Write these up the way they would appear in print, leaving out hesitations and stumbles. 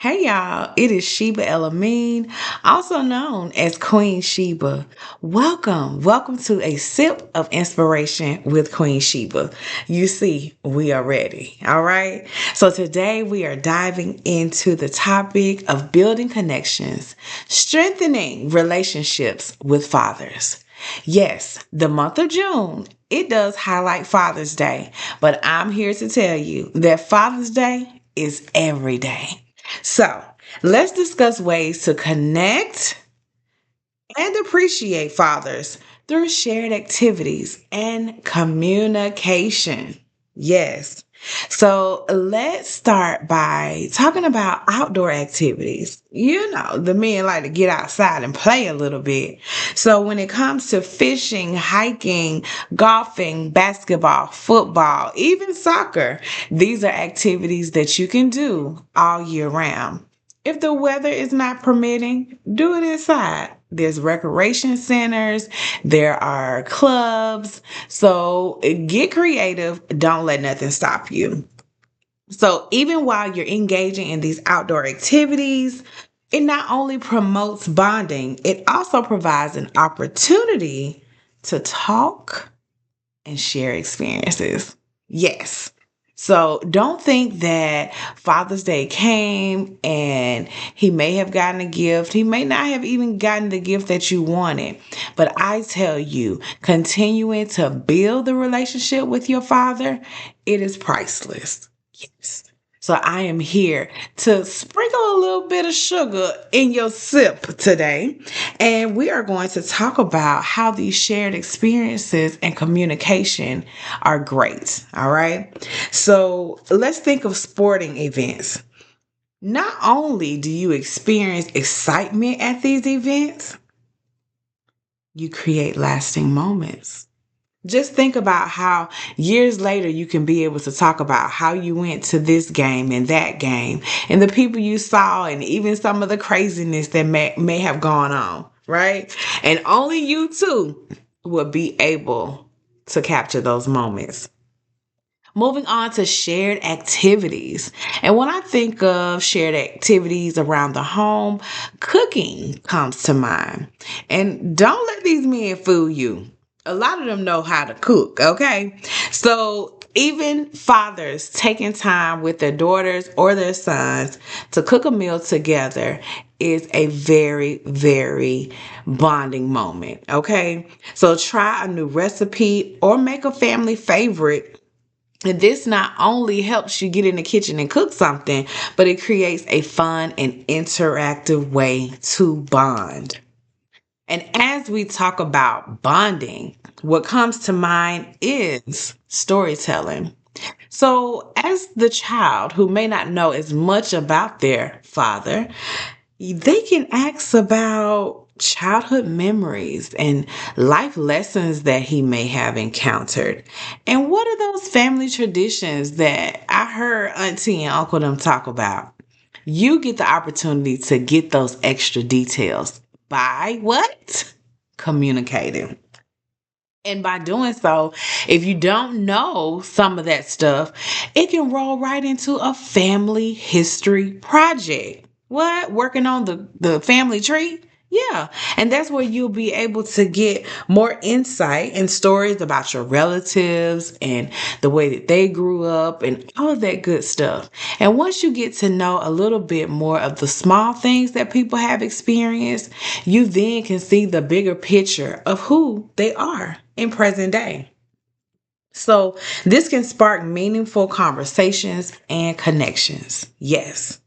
Hey y'all, it is Sheba El-Amin, also known as Queen Sheba. Welcome to a sip of inspiration with Queen Sheba. You see, we are ready, all right? So today we are diving into the topic of building connections, strengthening relationships with fathers. Yes, the month of June, it does highlight Father's Day, but I'm here to tell you that Father's Day is every day. So let's discuss ways to connect and appreciate fathers through shared activities and communication. Yes. So let's start by talking about outdoor activities. You know, the men like to get outside and play a little bit. So when it comes to fishing, hiking, golfing, basketball, football, even soccer, these are activities that you can do all year round. If the weather is not permitting, do it inside. There's recreation centers, there are clubs. So get creative. Don't let nothing stop you. So even while you're engaging in these outdoor activities, it not only promotes bonding, it also provides an opportunity to talk and share experiences. Yes. So don't think that Father's Day came and he may have gotten a gift. He may not have even gotten the gift that you wanted. But I tell you, continuing to build the relationship with your father, it is priceless. Yes. So I am here to sprinkle a little bit of sugar in your sip today. And we are going to talk about how these shared experiences and communication are great. All right. So let's think of sporting events. Not only do you experience excitement at these events, you create lasting moments. Just think about how years later you can be able to talk about how you went to this game and that game and the people you saw and even some of the craziness that may have gone on, right? And only you too will be able to capture those moments. Moving on to shared activities. And when I think of shared activities around the home, cooking comes to mind. And don't let these men fool you. A lot of them know how to cook, okay? So even fathers taking time with their daughters or their sons to cook a meal together is a very, very bonding moment, okay? So try a new recipe or make a family favorite, and this not only helps you get in the kitchen and cook something, but it creates a fun and interactive way to bond. And as we talk about bonding, what comes to mind is storytelling. So, as the child who may not know as much about their father, they can ask about childhood memories and life lessons that he may have encountered. And what are those family traditions that I heard Auntie and Uncle them talk about? You get the opportunity to get those extra details by what? Communicating. And by doing so, if you don't know some of that stuff, it can roll right into a family history project. What? Working on the family tree? Yeah. And that's where you'll be able to get more insight and stories about your relatives and the way that they grew up and all of that good stuff. And once you get to know a little bit more of the small things that people have experienced, you then can see the bigger picture of who they are in present day. So this can spark meaningful conversations and connections. Yes.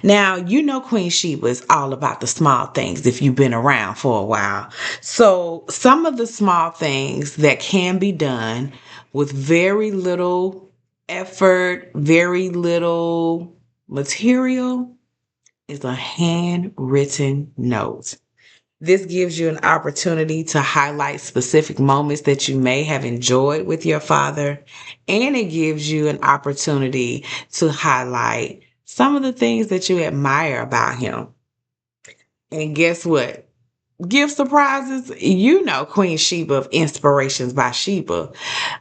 Now, you know Queen Sheba is all about the small things if you've been around for a while. So some of the small things that can be done with very little effort, very little material is a handwritten note. This gives you an opportunity to highlight specific moments that you may have enjoyed with your father, and it gives you an opportunity to highlight some of the things that you admire about him. And guess what? gift surprises, you know Queen Sheba of Inspirations by Sheba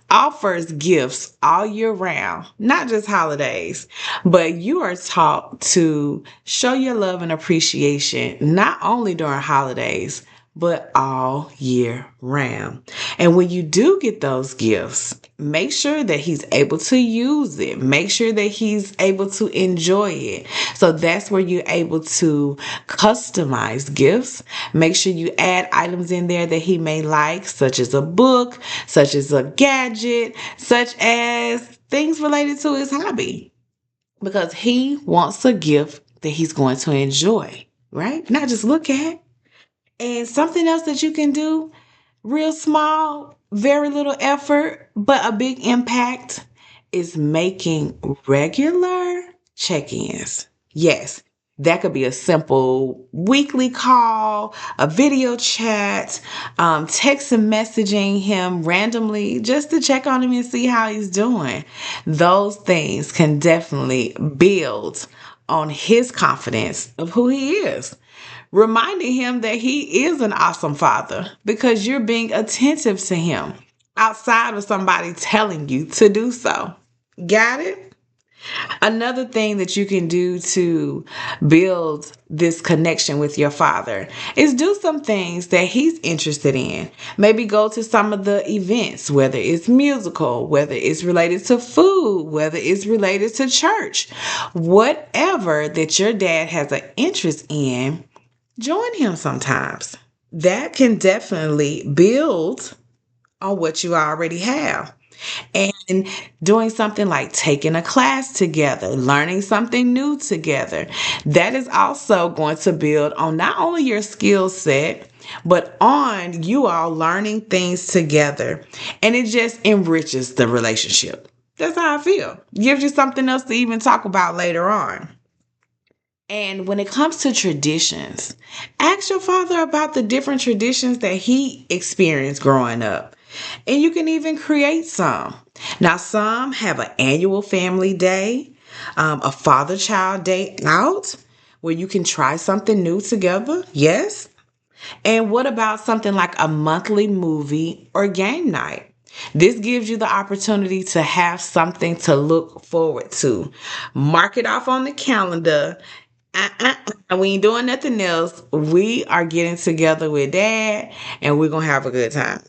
offers gifts all year round, not just holidays, but you are taught to show your love and appreciation not only during holidays, but all year round. And when you do get those gifts, make sure that he's able to use it. Make sure that he's able to enjoy it. So that's where you're able to customize gifts. Make sure you add items in there that he may like, such as a book, such as a gadget, such as things related to his hobby. Because he wants a gift that he's going to enjoy, right? Not just look at. And something else that you can do, real small, very little effort, but a big impact, is making regular check ins. Yes, that could be a simple weekly call, a video chat, text and messaging him randomly just to check on him and see how he's doing. Those things can definitely build on his confidence of who he is, reminding him that he is an awesome father because you're being attentive to him outside of somebody telling you to do so. Got it? Another thing that you can do to build this connection with your father is do some things that he's interested in. Maybe go to some of the events, whether it's musical, whether it's related to food, whether it's related to church, whatever that your dad has an interest in. Join him sometimes. That can definitely build on what you already have. And doing something like taking a class together, learning something new together, that is also going to build on not only your skill set, but on you all learning things together. And it just enriches the relationship. That's how I feel. Gives you something else to even talk about later on. And when it comes to traditions, ask your father about the different traditions that he experienced growing up. And you can even create some. Now, some have an annual family day, a father child day out where you can try something new together. Yes. And what about something like a monthly movie or game night? This gives you the opportunity to have something to look forward to. Mark it off on the calendar. We ain't doing nothing else. We are getting together with dad and we're going to have a good time.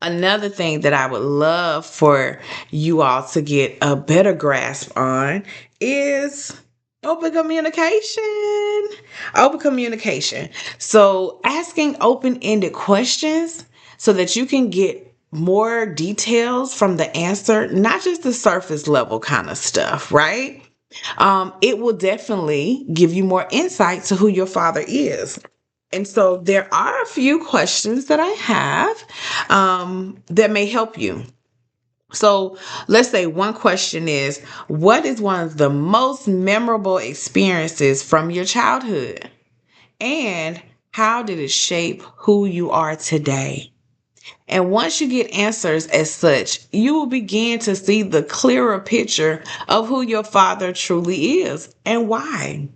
Another thing that I would love for you all to get a better grasp on is open communication. Open communication. So asking open-ended questions so that you can get more details from the answer, not just the surface level kind of stuff, right? It will definitely give you more insight to who your father is. And so there are a few questions that I have that may help you. So let's say one question is, what is one of the most memorable experiences from your childhood? And how did it shape who you are today? And once you get answers as such, you will begin to see the clearer picture of who your father truly is and why.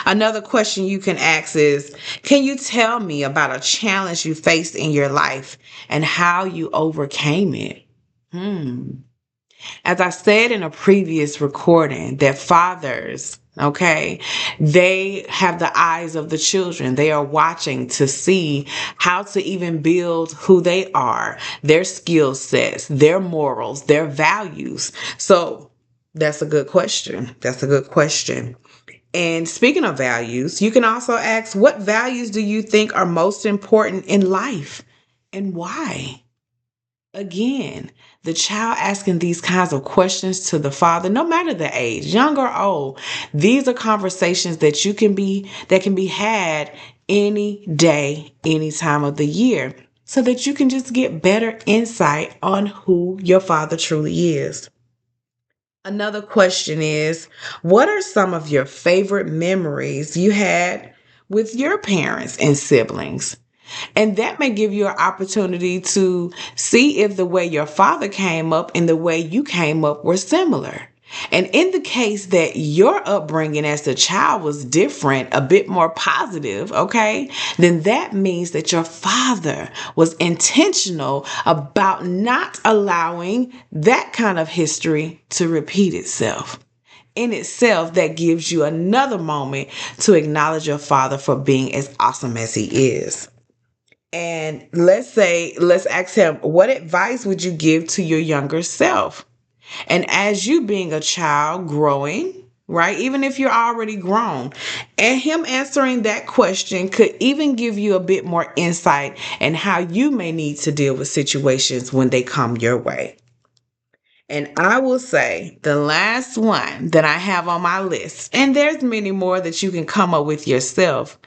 Another question you can ask is, can you tell me about a challenge you faced in your life and how you overcame it? As I said in a previous recording, that fathers, okay, they have the eyes of the children. They are watching to see how to even build who they are, their skill sets, their morals, their values. So that's a good question. That's a good question. And speaking of values, you can also ask, what values do you think are most important in life and why? Again, the child asking these kinds of questions to the father, no matter the age, young or old, these are conversations that can be had any day, any time of the year, so that you can just get better insight on who your father truly is. Another question is, what are some of your favorite memories you had with your parents and siblings? And that may give you an opportunity to see if the way your father came up and the way you came up were similar. And in the case that your upbringing as a child was different, a bit more positive, okay, then that means that your father was intentional about not allowing that kind of history to repeat itself. In itself, that gives you another moment to acknowledge your father for being as awesome as he is. And let's ask him, what advice would you give to your younger self? And as you being a child growing, right, even if you're already grown, and him answering that question could even give you a bit more insight in how you may need to deal with situations when they come your way. And I will say the last one that I have on my list, and there's many more that you can come up with yourself,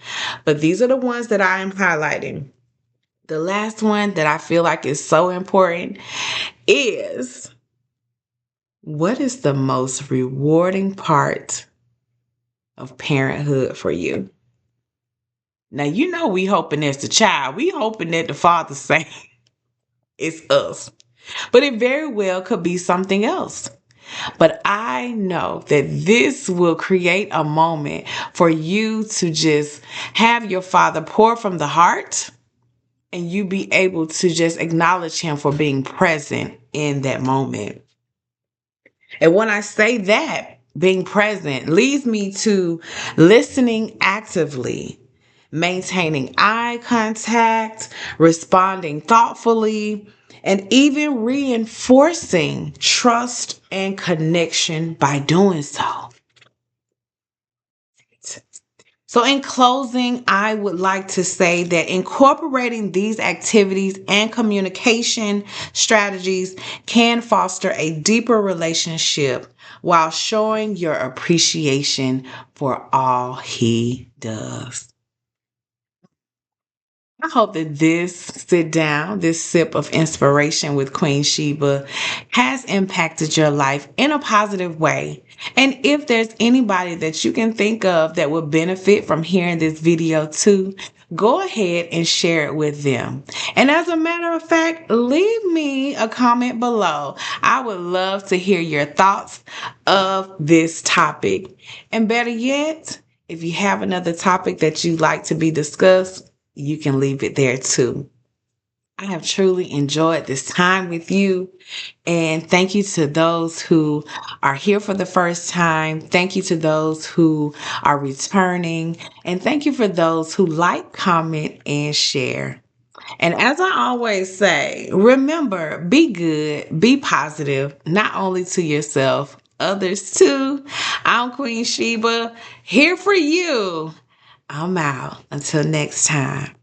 but these are the ones that I am highlighting. The last one that I feel like is so important is, what is the most rewarding part of parenthood for you? Now, you know, we hoping as the child, we hoping that the father say it's us, but it very well could be something else. But I know that this will create a moment for you to just have your father pour from the heart, and you be able to just acknowledge him for being present in that moment. And when I say that, being present leads me to listening actively, maintaining eye contact, responding thoughtfully, and even reinforcing trust and connection by doing so. So, in closing, I would like to say that incorporating these activities and communication strategies can foster a deeper relationship while showing your appreciation for all he does. I hope that this sit down, this sip of inspiration with Queen Sheba has impacted your life in a positive way. And if there's anybody that you can think of that would benefit from hearing this video too, go ahead and share it with them. And as a matter of fact, leave me a comment below. I would love to hear your thoughts of this topic. And better yet, if you have another topic that you'd like to be discussed, you can leave it there too. I have truly enjoyed this time with you. And thank you to those who are here for the first time. Thank you to those who are returning. And thank you for those who like, comment, and share. And as I always say, remember, be good, be positive, not only to yourself, others too. I'm Queen Sheba, here for you. I'm out. Until next time.